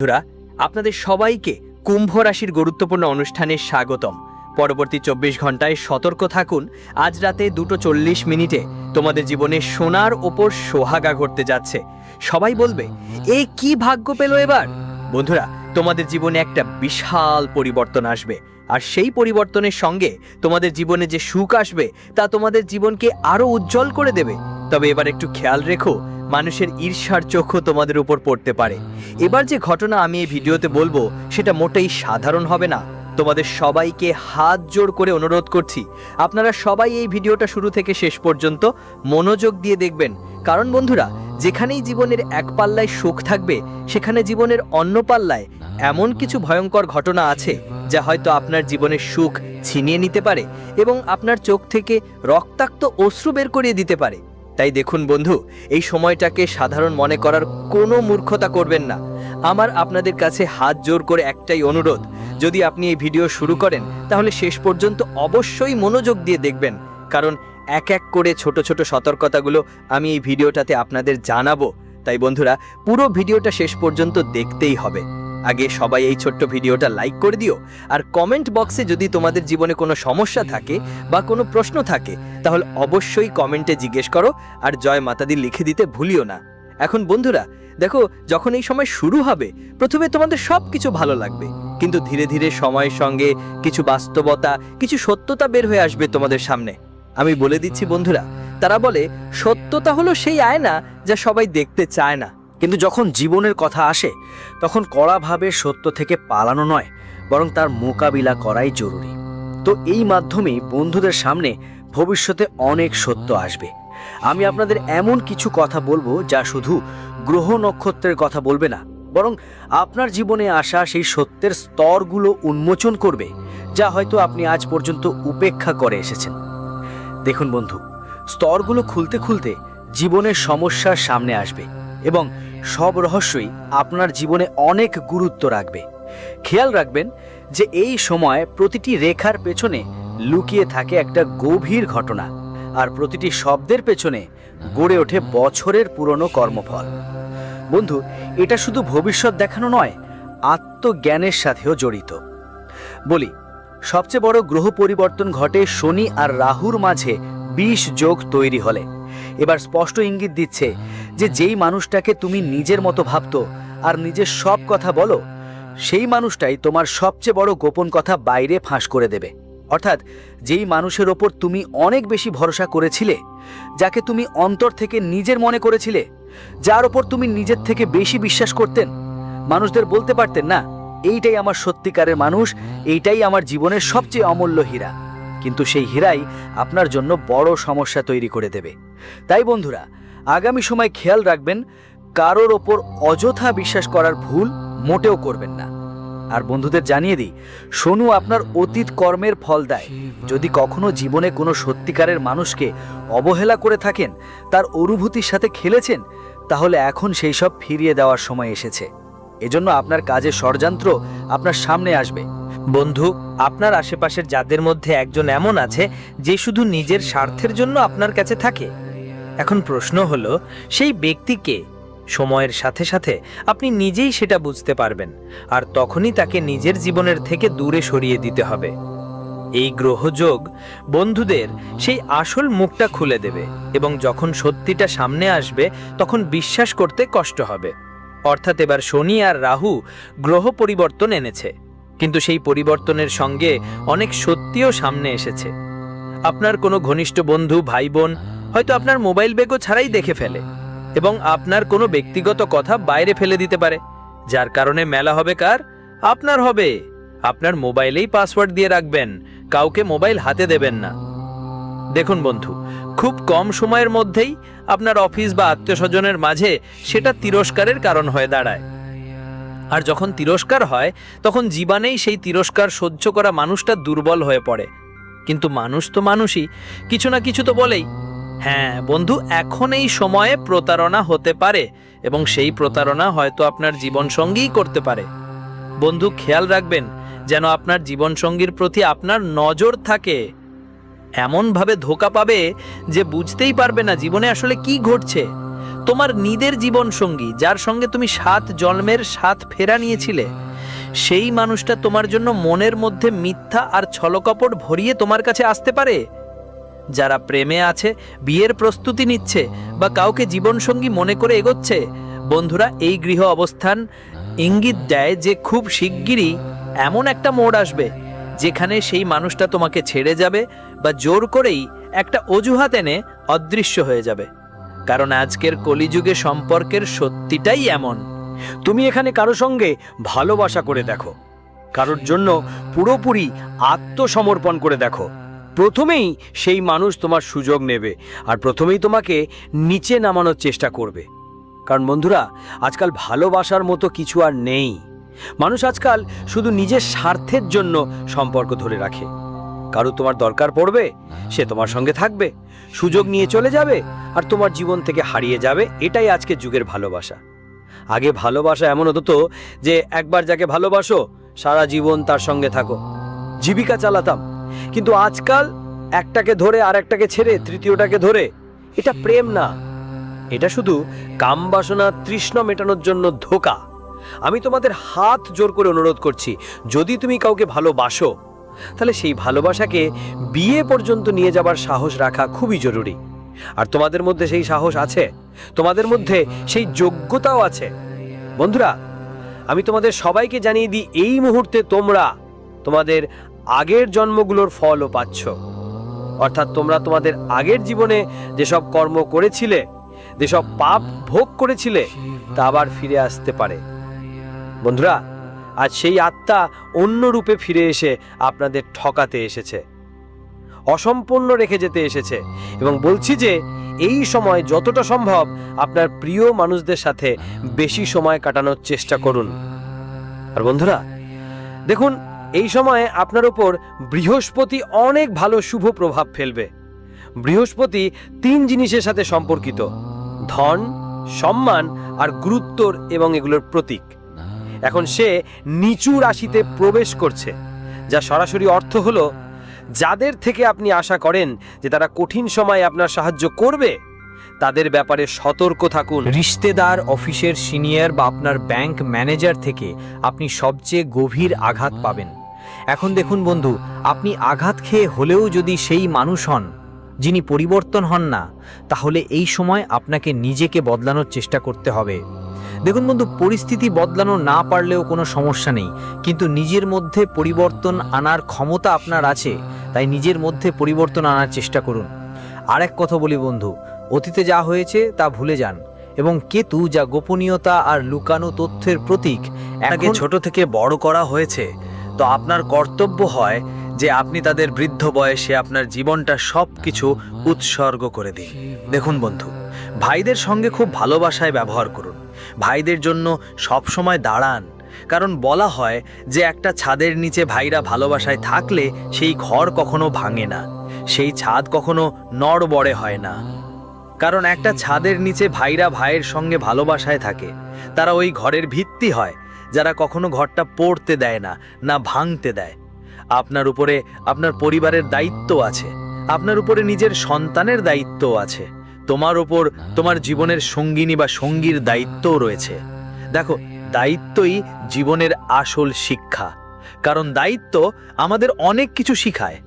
বন্ধুরা, আপনাদের সবাইকে কুম্ভ রাশির গুরুত্বপূর্ণ অনুষ্ঠানে স্বাগতম। পরবর্তী 24 ঘন্টায় সতর্ক থাকুন। আজ রাতে 2:40 তোমাদের জীবনে সোনার ওপর সোহাগা ঘটতে যাচ্ছে। সবাই বলবে, এ কি ভাগ্য পেল এবার। বন্ধুরা, তোমাদের জীবনে একটা বিশাল পরিবর্তন আসবে, আর সেই পরিবর্তনের সঙ্গে তোমাদের জীবনে যে সুখ আসবে তা তোমাদের জীবনকে আরো উজ্জ্বল করে দেবে। তবে এবার একটু খেয়াল রেখো, মানুষের ঈর্ষার চোখও তোমাদের উপর পড়তে পারে। এবার যে ঘটনা আমি এই ভিডিওতে বলবো সেটা মোটেই সাধারণ হবে না। তোমাদের সবাইকে হাত জোড় করে অনুরোধ করছি, আপনারা সবাই এই ভিডিওটা শুরু থেকে শেষ পর্যন্ত মনোযোগ দিয়ে দেখবেন। কারণ বন্ধুরা, যেখানেই জীবনের এক পাল্লায় সুখ থাকবে, সেখানে জীবনের অন্য পাল্লায় এমন কিছু ভয়ঙ্কর ঘটনা আছে যা হয়তো আপনার জীবনের সুখ ছিনিয়ে নিতে পারে এবং আপনার চোখ থেকে রক্তাক্ত অশ্রু বের করিয়ে দিতে পারে। তাই দেখুন বন্ধু, এই সময়টাকে সাধারণ মনে করার কোনো মূর্খতা করবেন না। আমার আপনাদের কাছে হাত জোড় করে একটাই অনুরোধ, যদি আপনি এই ভিডিও শুরু করেন তাহলে শেষ পর্যন্ত অবশ্যই মনোযোগ দিয়ে দেখবেন। কারণ এক এক করে ছোট ছোট সতর্কতাগুলো আমি এই ভিডিওটাতে আপনাদের জানাবো। তাই বন্ধুরা, পুরো ভিডিওটা শেষ পর্যন্ত দেখতেই হবে। আগে সবাই এই ছোট্ট ভিডিওটা লাইক করে দিও, আর কমেন্ট বক্সে যদি তোমাদের জীবনে কোনো সমস্যা থাকে বা কোনো প্রশ্ন থাকে তাহলে অবশ্যই কমেন্টে জিজ্ঞেস করো, আর জয় মাতাদি লিখে দিতে ভুলিও না। এখন বন্ধুরা দেখো, যখন এই সময় শুরু হবে প্রথমে তোমাদের সব কিছু ভালো লাগবে, কিন্তু ধীরে ধীরে সময়ের সঙ্গে কিছু বাস্তবতা, কিছু সত্যতা বের হয়ে আসবে তোমাদের সামনে। আমি বলে দিচ্ছি বন্ধুরা, তারা বলে সত্যতা হলো সেই আয়না যা সবাই দেখতে চায় না। কিন্তু যখন জীবনের কথা আসে তখন কড়াভাবে সত্য থেকে পালানো নয়, বরং তার মোকাবিলা করাই জরুরি। তো এই মাধ্যমেই বন্ধুদের সামনে ভবিষ্যতে অনেক সত্য আসবে। আমি আপনাদের এমন কিছু কথা বলবো যা শুধু গ্রহ নক্ষত্রের কথা বলবে না, বরং আপনার জীবনে আসা সেই সত্যের স্তরগুলো উন্মোচন করবে যা হয়তো আপনি আজ পর্যন্ত উপেক্ষা করে এসেছেন। দেখুন বন্ধু, স্তরগুলো খুলতে খুলতে জীবনের সমস্যার সামনে আসবে এবং সব রহস্যই আপনার জীবনে অনেক গুরুত্ব রাখবে। খেয়াল রাখবেন যে এই সময় প্রতিটি রেখার পেছনে লুকিয়ে থাকে একটা গভীর ঘটনা, আর প্রতিটি শব্দের পেছনে গড়ে ওঠে বছরের পুরনো কর্মফল। বন্ধু, এটা শুধু ভবিষ্যৎ দেখানো নয়, আত্মজ্ঞানের সাথেও জড়িত। বলি, সবচেয়ে বড় গ্রহ পরিবর্তন ঘটে শনি আর রাহুর মাঝে 20 যোগ তৈরি হলে। এবার স্পষ্ট ইঙ্গিত দিচ্ছে যে যেই মানুষটাকে তুমি নিজের মতো ভাবতো আর নিজের সব কথা বলো, সেই মানুষটাই তোমার সবচেয়ে বড় গোপন কথা বাইরে ফাঁস করে দেবে। অর্থাৎ যেই মানুষের ওপর তুমি অনেক বেশি ভরসা করেছিলে, যাকে তুমি অন্তর থেকে নিজের মনে করেছিলে, যার ওপর তুমি নিজের থেকে বেশি বিশ্বাস করতেন, মানুষদের বলতে পারতেন না এইটাই আমার সত্যিকারের মানুষ, এইটাই আমার জীবনের সবচেয়ে অমূল্য হীরা, কিন্তু সেই হীরাই আপনার জন্য বড় সমস্যা তৈরি করে দেবে। তাই বন্ধুরা, আগামী সময় খেয়াল রাখবেন, কারোর ওপর অযথা বিশ্বাস করার ভুল মোটেও করবেন না। আর বন্ধুদের জানিয়ে দিই, শনু আপনার অতীত কর্মের ফল দেয়। যদি কখনো জীবনে কোনো সত্যিকারের মানুষকে অবহেলা করে থাকেন, তার অনুভূতির সাথে খেলেছেন, তাহলে এখন সেই সব ফিরিয়ে দেওয়ার সময় এসেছে। এজন্য আপনার কাজে ষড়যন্ত্র আপনার সামনে আসবে। বন্ধু, আপনার আশেপাশের যাদের মধ্যে একজন এমন আছে যে শুধু নিজের স্বার্থের জন্য আপনার কাছে থাকে। এখন প্রশ্ন হলো, সেই ব্যক্তিকে সময়ের সাথে সাথে আপনি নিজেই সেটা বুঝতে পারবেন, আর তখনই তাকে নিজের জীবনের থেকে দূরে সরিয়ে দিতে হবে। এই গ্রহযোগ বন্ধুদের সেই আসল মুখটা খুলে দেবে, এবং যখন সত্যিটা সামনে আসবে তখন বিশ্বাস করতে কষ্ট হবে। অর্থাৎ এবার শনি আর রাহু গ্রহ পরিবর্তন এনেছে, কিন্তু সেই পরিবর্তনের সঙ্গে অনেক সত্যিও সামনে এসেছে। আপনার কোনো ঘনিষ্ঠ বন্ধু, ভাই বোন হয়তো আপনার মোবাইল ব্যাগও ছাড়াই দেখে ফেলে এবং আপনার কোনো ব্যক্তিগত কথা বাইরে ফেলে দিতে পারে, যার কারণে মেলা হবে কার? আপনার হবে। আপনার মোবাইলেই পাসওয়ার্ড দিয়ে রাখবেন, কাউকে মোবাইল হাতে দেবেন না। দেখুন বন্ধু, খুব কম সময়ের মধ্যেই আপনার অফিস বা আত্মীয়স্বজনের মাঝে সেটা তিরস্কারের কারণ হয়ে দাঁড়ায়। আর যখন তিরস্কার হয় তখন জীবনেই সেই তিরস্কার সহ্য করা মানুষটা দুর্বল হয়ে পড়ে। কিন্তু মানুষ তো মানুষই, কিছু না কিছু তো বলেই। হ্যাঁ বন্ধু, এখন এই সময়ে প্রতারণা হতে পারে, এবং সেই প্রতারণা হয়তো আপনার জীবনসঙ্গীই করতে পারে। বন্ধু, খেয়াল রাখবেন যেন আপনার জীবনসঙ্গীর প্রতি আপনার নজর থাকে। এমনভাবে ধোঁকা পাবে যে বুঝতেই পারবে না জীবনে আসলে কি ঘটছে। তোমার নিজের জীবন সঙ্গী, যার সঙ্গে তুমি 7 জন্মের 7 ফেরা নিয়েছিলে, সেই মানুষটা তোমার জন্য মনের মধ্যে মিথ্যা আর ছলকপট ভরিয়ে তোমার কাছে আসতে পারে? যারা প্রেমে আছে, বিয়ের প্রস্তুতি নিচ্ছে বা কাউকে জীবনসঙ্গী মনে করে এগোচ্ছে, বন্ধুরা, এই গৃহ অবস্থান ইঙ্গিত দেয় যে খুব শিগগিরই এমন একটা মোড় আসবে যেখানে সেই মানুষটা তোমাকে ছেড়ে যাবে বা জোর করেই একটা অজুহাত এনে অদৃশ্য হয়ে যাবে। কারণ আজকের কলিযুগে সম্পর্কের সত্যিটাই এমন। তুমি এখানে কারো সঙ্গে ভালোবাসা করে দেখো, কারোর জন্য পুরোপুরি আত্মসমর্পণ করে দেখো। প্রথমেই সেই মানুষ তোমার সুযোগ নেবে আর প্রথমেই তোমাকে নিচে নামানোর চেষ্টা করবে। কারণ বন্ধুরা, আজকাল ভালোবাসার মতো কিছু আর নেই। মানুষ আজকাল শুধু নিজের স্বার্থের জন্য সম্পর্ক ধরে রাখে। কারো তোমার দরকার পড়বে, সে তোমার সঙ্গে থাকবে, সুযোগ নিয়ে চলে যাবে আর তোমার জীবন থেকে হারিয়ে যাবে। এটাই আজকের যুগের ভালোবাসা। আগে ভালোবাসা এমন হতো যে একবার যাকে ভালোবাসো সারা জীবন তার সঙ্গে থাকো, জীবিকা চালাতাম। কিন্তু আজকাল একটাকে ধরে আর একটাকে ছেড়ে তৃতীয়টাকে ধরে, এটা প্রেম না, এটা শুধু কামবাসনা তৃষ্ণা মেটানোর জন্য ধোঁকা। আমি তোমাদের হাত জোর করে অনুরোধ করছি, যদি তুমি কাউকে ভালোবাসো তাহলে সেই ভালোবাসাকে বিয়ে পর্যন্ত নিয়ে যাবার সাহস রাখা খুবই জরুরি। আর তোমাদের মধ্যে সেই সাহস আছে, তোমাদের মধ্যে সেই যোগ্যতাও আছে। বন্ধুরা, আমি তোমাদের সবাইকে জানিয়ে দিই, এই মুহূর্তে তোমরা তোমাদের আগের জন্মগুলোর ফলও পাচ্ছ। অর্থাৎ তোমরা তোমাদের আগের জীবনে যেসব কর্ম করেছিলে, যেসব পাপ ভোগ করেছিলে, তা আবার ফিরে আসতে পারে। বন্ধুরা, আজ সেই আত্মা অন্য রূপে ফিরে এসে আপনাদের ঠকাতে এসেছে, অসম্পূর্ণ রেখে যেতে এসেছে। এবং বলছি যে এই সময় যতটা সম্ভব আপনার প্রিয় মানুষদের সাথে বেশি সময় কাটানোর চেষ্টা করুন। আর বন্ধুরা দেখুন, এই সময়ে আপনার উপর বৃহস্পতি অনেক ভালো শুভ প্রভাব ফেলবে। বৃহস্পতি 3 জিনিসের সাথে সম্পর্কিত: ধন, সম্মান আর গুরুত্বর এবং এগুলোর প্রতীক। এখন সে নিচু রাশিতে প্রবেশ করছে, যা সরাসরি অর্থ হলো যাদের থেকে আপনি আশা করেন যে তারা কঠিন সময়ে আপনার সাহায্য করবে, তাদের ব্যাপারে সতর্ক থাকুন। রিশতেদার, অফিসের সিনিয়র বা আপনার ব্যাংক ম্যানেজার থেকে আপনি সবচেয়ে গভীর আঘাত পাবেন। এখন দেখুন বন্ধু, আপনি আঘাত খেয়ে হলেও যদি সেই মানুষ হন যিনি পরিবর্তন হন না, তাহলে এই সময় আপনাকে নিজেকে বদলানোর চেষ্টা করতে হবে। দেখুন বন্ধু, পরিস্থিতি বদলানো না পারলেও কোনো সমস্যা নেই, কিন্তু নিজের মধ্যে পরিবর্তন আনার ক্ষমতা আপনার আছে, তাই নিজের মধ্যে পরিবর্তন আনার চেষ্টা করুন। আর এক কথা বলি বন্ধু, অতীতে যা হয়েছে তা ভুলে যান, এবং কেতু যা গোপনীয়তা আর লুকানো তথ্যের প্রতীক, আপনাকে ছোট থেকে বড় করা হয়েছে, তো আপনার কর্তব্য হয় যে আপনি তাদের বৃদ্ধ বয়সে আপনার জীবনটা সবকিছু উৎসর্গ করে দিন। দেখুন বন্ধু, ভাইদের সঙ্গে খুব ভালোবাসায় ব্যবহার করুন, ভাইদের জন্য সব সময় দাঁড়ান। কারণ বলা হয় যে একটা ছাদের নিচে ভাইরা ভালোবাসায় থাকলে সেই ঘর কখনো ভাঙে না, সেই ছাদ কখনো নড়বড়ে হয় না। কারণ একটা ছাদের নিচে ভাইরা ভাইয়ের সঙ্গে ভালোবাসায় থাকে, তারা ওই ঘরের ভিত্তি হয়, যারা কখনো ঘরটা পড়তে দেয় না, না ভাঙতে দেয়। আপনার উপরে আপনার পরিবারের দায়িত্ব আছে, আপনার উপরে নিজের সন্তানের দায়িত্ব আছে, তোমার উপর তোমার জীবনের সঙ্গিনী বা সঙ্গীর দায়িত্বও রয়েছে। দেখো, দায়িত্বই জীবনের আসল শিক্ষা, কারণ দায়িত্ব আমাদের অনেক কিছু শিখায়।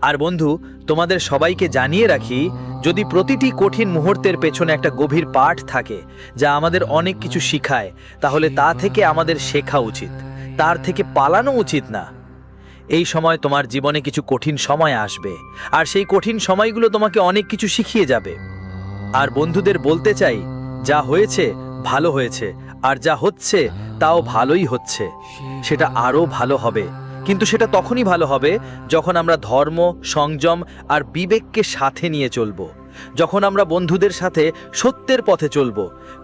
আর বন্ধু, তোমাদের সবাইকে জানিয়ে রাখি, যদি প্রতিটি কঠিন মুহূর্তের পেছনে একটা গভীর পাঠ থাকে যা আমাদের অনেক কিছু শিখায়, তাহলে তা থেকে আমাদের শেখা উচিত, তার থেকে পালানো উচিত না। এই সময় তোমার জীবনে কিছু কঠিন সময় আসবে, আর সেই কঠিন সময়গুলো তোমাকে অনেক কিছু শিখিয়ে যাবে। আর বন্ধুদের বলতে চাই, যা হয়েছে ভালো হয়েছে, আর যা হচ্ছে তাও ভালোই হচ্ছে, সেটা আরও ভালো হবে। কিন্তু সেটা তখনই ভালো হবে যখন আমরা ধর্ম, সংযম আর বিবেককে সাথে নিয়ে চলব, যখন আমরা বন্ধুদের সাথে সত্যের পথে চলব,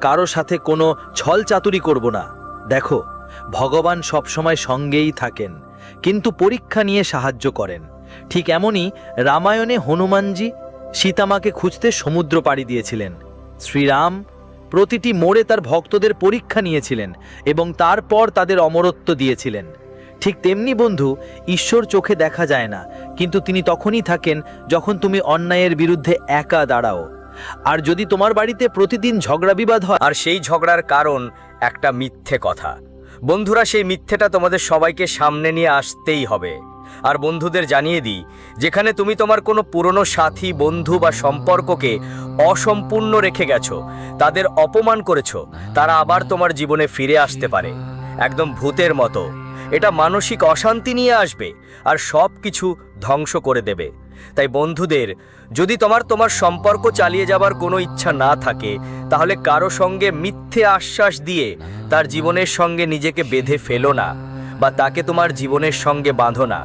কারো সাথে কোনো ছল চাতুরি করব না। দেখো, ভগবান সবসময় সঙ্গেই থাকেন, কিন্তু পরীক্ষা নিয়ে সাহায্য করেন। ঠিক এমনই রামায়ণে হনুমানজি সীতামাকে খুঁজতে সমুদ্র পাড়ি দিয়েছিলেন। শ্রীরাম প্রতিটি মোড়ে তার ভক্তদের পরীক্ষা নিয়েছিলেন এবং তারপর তাদের অমরত্ব দিয়েছিলেন। ঠিক তেমনি বন্ধু, ঈশ্বর চোখে দেখা যায় না, কিন্তু তিনি তখনই থাকেন যখন তুমি অন্যায়ের বিরুদ্ধে একা দাঁড়াও। আর যদি তোমার বাড়িতে প্রতিদিন ঝগড়া বিবাদ হয়, আর সেই ঝগড়ার কারণ একটা মিথ্যে কথা, বন্ধুরা সেই মিথ্যেটা তোমাদের সবাইকে সামনে নিয়ে আসতেই হবে। আর বন্ধুদের জানিয়ে দিই, যেখানে তুমি তোমার কোনো পুরনো সাথী, বন্ধু বা সম্পর্ককে অসম্পূর্ণ রেখে গেছো, তাদের অপমান করেছো, তারা আবার তোমার জীবনে ফিরে আসতে পারে একদম ভূতের মতো। এটা মানসিক অশান্তি নিয়ে আসবে আর সব কিছু ধ্বংস করে দেবে। তাই বন্ধুদের, যদি তোমার সম্পর্ক চালিয়ে যাবার কোনো ইচ্ছা না থাকে, তাহলে কারো সঙ্গে মিথ্যে আশ্বাস দিয়ে তার জীবনের সঙ্গে নিজেকে বেঁধে ফেলো না, বা তাকে তোমার জীবনের সঙ্গে বাঁধো না।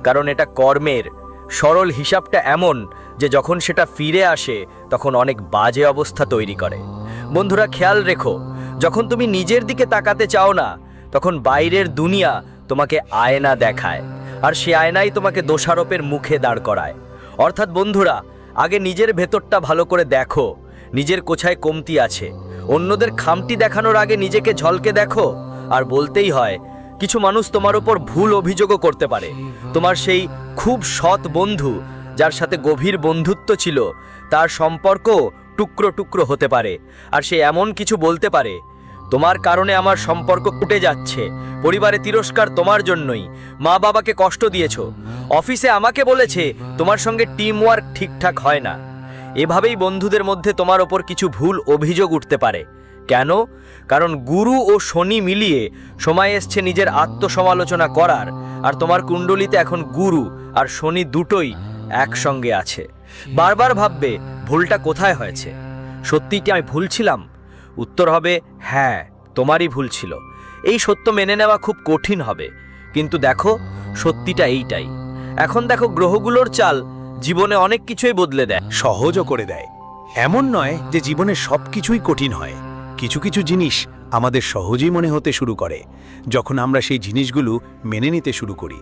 কারণ এটা কর্মের সরল হিসাবটা এমন যে যখন সেটা ফিরে আসে তখন অনেক বাজে অবস্থা তৈরি করে। বন্ধুরা, খেয়াল রেখো, যখন তুমি নিজের দিকে তাকাতে চাও না, তখন বাইরের দুনিয়া তোমাকে আয়না দেখায়, আর সে আয়নাই তোমাকে দোষারোপের মুখে দাঁড় করায়। অর্থাৎ বন্ধুরা, আগে নিজের ভেতরটা ভালো করে দেখো, নিজের কোথায় কমতি আছে। অন্যদের খামতি দেখানোর আগে নিজেকে ঝলকে দেখো। আর বলতেই হয়, কিছু মানুষ তোমার উপর ভুল অভিযোগও করতে পারে। তোমার সেই খুব সৎ বন্ধু যার সাথে গভীর বন্ধুত্ব ছিল, তার সম্পর্ক টুকরো টুকরো হতে পারে। আর সে এমন কিছু বলতে পারে, তোমার কারণে আমার সম্পর্ক টুটে যাচ্ছে, পরিবারে তিরস্কার তোমার জন্যই, মা বাবাকে কষ্ট দিয়েছো, অফিসে আমাকে বলেছে তোমার সঙ্গে টিম ওয়ার্ক ঠিকঠাক হয় না। এভাবেই বন্ধুদের মধ্যে তোমার ওপর কিছু ভুল অভিযোগ উঠতে পারে। কেন? কারণ গুরু ও শনি মিলিয়ে সময় এসছে নিজের আত্মসমালোচনা করার। আর তোমার কুণ্ডলিতে এখন গুরু আর শনি দুটোই একসঙ্গে আছে। বারবার ভাববে ভুলটা কোথায় হয়েছে, সত্যিই কি আমি ভুল ছিলাম? উত্তর হবে হ্যাঁ, তোমারই ভুল ছিল। এই সত্য মেনে নেওয়া খুব কঠিন হবে, কিন্তু দেখো, সত্যিটা এইটাই। এখন দেখো, গ্রহগুলোর চাল জীবনে অনেক কিছুই বদলে দেয়। সহজও করে দেয়। এমন নয় যে জীবনে সব কিছুই কঠিন হয়, কিছু কিছু জিনিস আমাদের সহজেই মনে হতে শুরু করে যখন আমরা সেই জিনিসগুলো মেনে নিতে শুরু করি।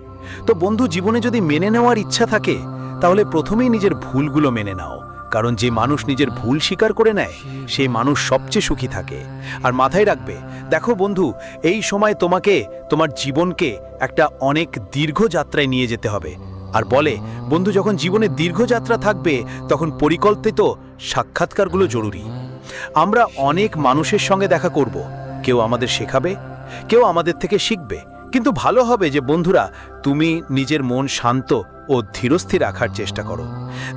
তো বন্ধু, জীবনে যদি মেনে নেওয়ার ইচ্ছা থাকে, তাহলে প্রথমেই নিজের ভুলগুলো মেনে নাও। কারণ যে মানুষ নিজের ভুল স্বীকার করে নেয়, সেই মানুষ সবচেয়ে সুখী থাকে। আর মাথায় রাখবে, দেখো বন্ধু, এই সময় তোমাকে তোমার জীবনকে একটা অনেক দীর্ঘ যাত্রায় নিয়ে যেতে হবে। আর বলে বন্ধু, যখন জীবনে দীর্ঘ যাত্রা থাকবে, তখন পরিকল্পিত সাক্ষাৎকারগুলো জরুরি। আমরা অনেক মানুষের সঙ্গে দেখা করব, কেউ আমাদের শেখাবে, কেউ আমাদের থেকে শিখবে। কিন্তু ভালো হবে যে বন্ধুরা, তুমি নিজের মন শান্ত ও ধীরস্থির রাখার চেষ্টা করো।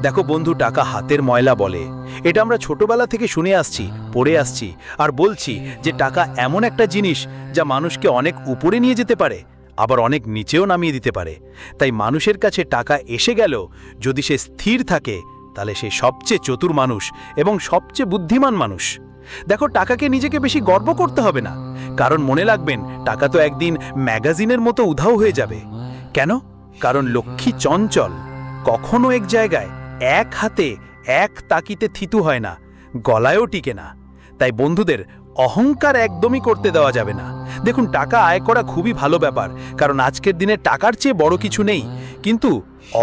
দেখো বন্ধু, টাকা হাতের ময়লা বলে, এটা আমরা ছোটবেলা থেকে শুনে আসছি, পড়ে আসছি, আর বলছি যে টাকা এমন একটা জিনিস যা মানুষকে অনেক উপরে নিয়ে যেতে পারে, আবার অনেক নিচেও নামিয়ে দিতে পারে। তাই মানুষের কাছে টাকা এসে গেল, যদি সে স্থির থাকে, তাহলে সে সবচেয়ে চতুর মানুষ এবং সবচেয়ে বুদ্ধিমান মানুষ। দেখো, টাকাকে নিজেকে বেশি গর্ব করতে হবে না, কারণ মনে রাখবেন, টাকা তো একদিন ম্যাগাজিনের মতো উধাও হয়ে যাবে। কেন? কারণ লক্ষ্মী চঞ্চল, কখনো এক জায়গায় এক হাতে এক তাকিতে থিতু হয় না, গলায়ও টিকে না। তাই বন্ধুদের, অহংকার একদমই করতে দেওয়া যাবে না। দেখুন, টাকা আয় করা খুবই ভালো ব্যাপার, কারণ আজকের দিনে টাকার চেয়ে বড় কিছু নেই। কিন্তু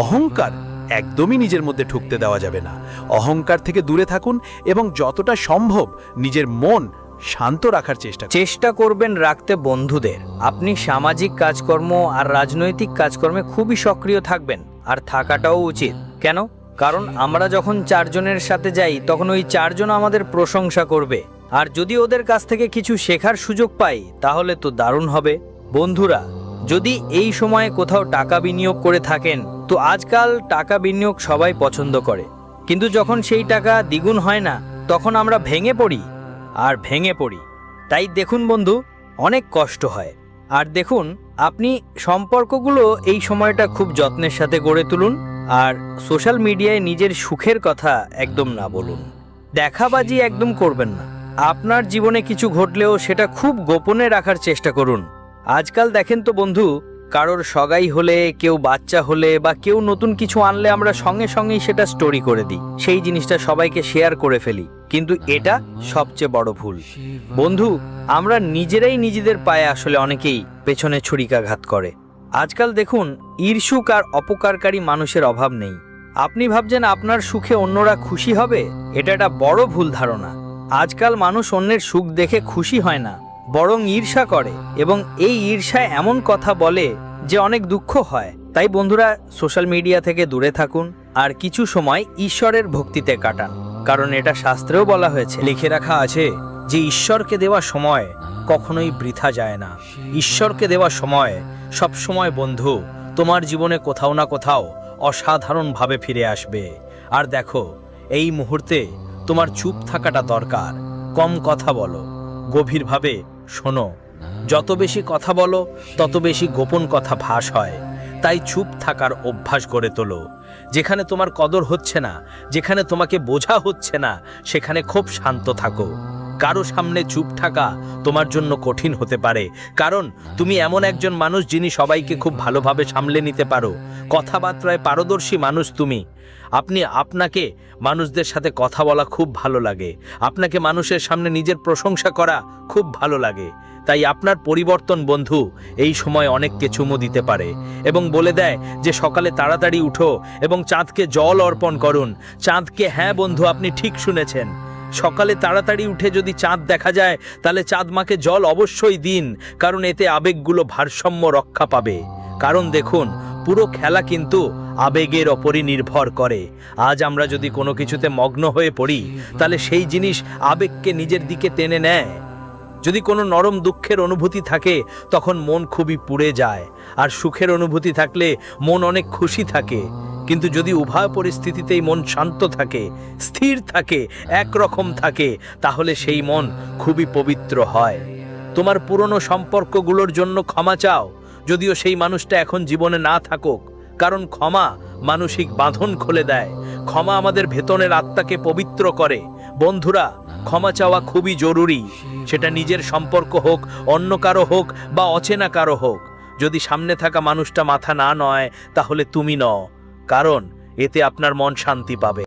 অহংকার একদমই নিজের মধ্যে ঢুকতে দেওয়া যাবে না। অহংকার থেকে দূরে থাকুন এবং যতটা সম্ভব নিজের মন শান্ত রাখার চেষ্টা করবেন রাখতে। বন্ধুদের, আপনি সামাজিক কাজকর্ম আর রাজনৈতিক কাজকর্মে খুবই সক্রিয় থাকবেন, আর থাকাটাও উচিত। কেন? কারণ আমরা যখন চারজনের সাথে যাই, তখন ওই চারজন আমাদের প্রশংসা করবে। আর যদি ওদের কাছ থেকে কিছু শেখার সুযোগ পাই, তাহলে তো দারুণ হবে। বন্ধুরা, যদি এই সময়ে কোথাও টাকা বিনিয়োগ করে থাকেন, তো আজকাল টাকা বিনিয়োগ সবাই পছন্দ করে, কিন্তু যখন সেই টাকা দ্বিগুণ হয় না, তখন আমরা ভেঙে পড়ি। তাই দেখুন বন্ধু, অনেক কষ্ট হয়। আর দেখুন, আপনি সম্পর্কগুলো এই সময়টা খুব যত্নের সাথে গড়ে তুলুন, আর সোশ্যাল মিডিয়ায় নিজের সুখের কথা একদম না বলুন। দেখাবাজি একদম করবেন না। আপনার জীবনে কিছু ঘটলেও সেটা খুব গোপনে রাখার চেষ্টা করুন। আজকাল দেখেন তো বন্ধু, কারোর সগাই হলে, কেউ বাচ্চা হলে বা কেউ নতুন কিছু আনলে, আমরা সঙ্গে সঙ্গেই সেটা স্টোরি করে দিই, সেই জিনিসটা সবাইকে শেয়ার করে ফেলি। কিন্তু এটা সবচেয়ে বড় ভুল। বন্ধু, আমরা নিজেরাই নিজেদের পায়ে আসলে অনেকেই পেছনে ছুরিকাঘাত করে। আজকাল দেখুন, ঈর্ষুক আর অপকারকারী মানুষের অভাব নেই। আপনি ভাবছেন আপনার সুখে অন্যরা খুশি হবে, এটা একটা বড় ভুল ধারণা। আজকাল মানুষ অন্যের সুখ দেখে খুশি হয় না, বরং ঈর্ষা করে, এবং এই ঈর্ষায় এমন কথা বলে যে অনেক দুঃখ হয়। তাই বন্ধুরা, সোশ্যাল মিডিয়া থেকে দূরে থাকুন আর কিছু সময় ঈশ্বরের ভক্তিতে কাটান। কারণ এটা শাস্ত্রেও বলা হয়েছে। লিখে রাখা আছে যে ঈশ্বরকে দেওয়া সময় কখনোই বৃথা যায় না। ঈশ্বরকে দেওয়া সময় সব সময় বন্ধু তোমার জীবনে কোথাও না কোথাও অসাধারণভাবে ফিরে আসবে। আর দেখো, এই মুহূর্তে তোমার চুপ থাকাটা দরকার। কম কথা বলো, গভীরভাবে শোনো। যত বেশি কথা বলো তত বেশি গোপন কথা ফাঁস হয়। তাই চুপ থাকার অভ্যাস গড়ে তোলো। যেখানে তোমার কদর হচ্ছে না, যেখানে তোমাকে বোঝা হচ্ছে না, সেখানে খুব শান্ত থাকো। কারো সামনে চুপ থাকা তোমার জন্য কঠিন হতে পারে, কারণ তুমি এমন একজন মানুষ যিনি সবাইকে খুব ভালোভাবে সামলে নিতে পারো। কথাবার্তায় পারদর্শী মানুষ তুমি। আপনাকে মানুষদের সাথে কথা বলা খুব ভালো লাগে। আপনাকে মানুষের সামনে নিজের প্রশংসা করা খুব ভালো লাগে। তাই আপনার পরিবর্তন বন্ধু এই সময় অনেককে চুমু দিতে পারে এবং বলে দেয় যে সকালে তাড়াতাড়ি উঠো এবং চাঁদকে জল অর্পণ করুন। চাঁদকে, হ্যাঁ বন্ধু, আপনি ঠিক শুনেছেন, সকালে তাড়াতাড়ি উঠে যদি চাঁদ দেখা যায় তাহলে চাঁদ মাকে জল অবশ্যই দিন, কারণ এতে আবেগগুলো ভারসাম্য রক্ষা পাবে। কারণ দেখুন, পুরো খেলা কিন্তু আবেগের ওপরই নির্ভর করে। আজ আমরা যদি কোনো কিছুতে মগ্ন হয়ে পড়ি তাহলে সেই জিনিস আবেগকে নিজের দিকে টেনে নেয়। যদি কোনো নরম দুঃখের অনুভূতি থাকে তখন মন খুবই পুড়ে যায়, আর সুখের অনুভূতি থাকলে মন অনেক খুশি থাকে। কিন্তু যদি উভয় পরিস্থিতিতেই মন শান্ত থাকে, স্থির থাকে, একরকম থাকে, তাহলে সেই মন খুবই পবিত্র হয়। তোমার পুরনো সম্পর্কগুলোর জন্য ক্ষমা চাও, যদিও সেই মানুষটা এখন জীবনে না থাকুক, কারণ ক্ষমা মানসিক বাঁধন খুলে দেয়। ক্ষমা আমাদের ভেতরের আত্মাকে পবিত্র করে। বন্ধুরা, ক্ষমা চাওয়া খুবই জরুরি, সেটা নিজের সম্পর্ক হোক, অন্য কারো হোক বা অচেনা কারো হোক। যদি সামনে থাকা মানুষটা মাথা না নয় তাহলে তুমি নও, কারণ এতে আপনার মন শান্তি পাবে।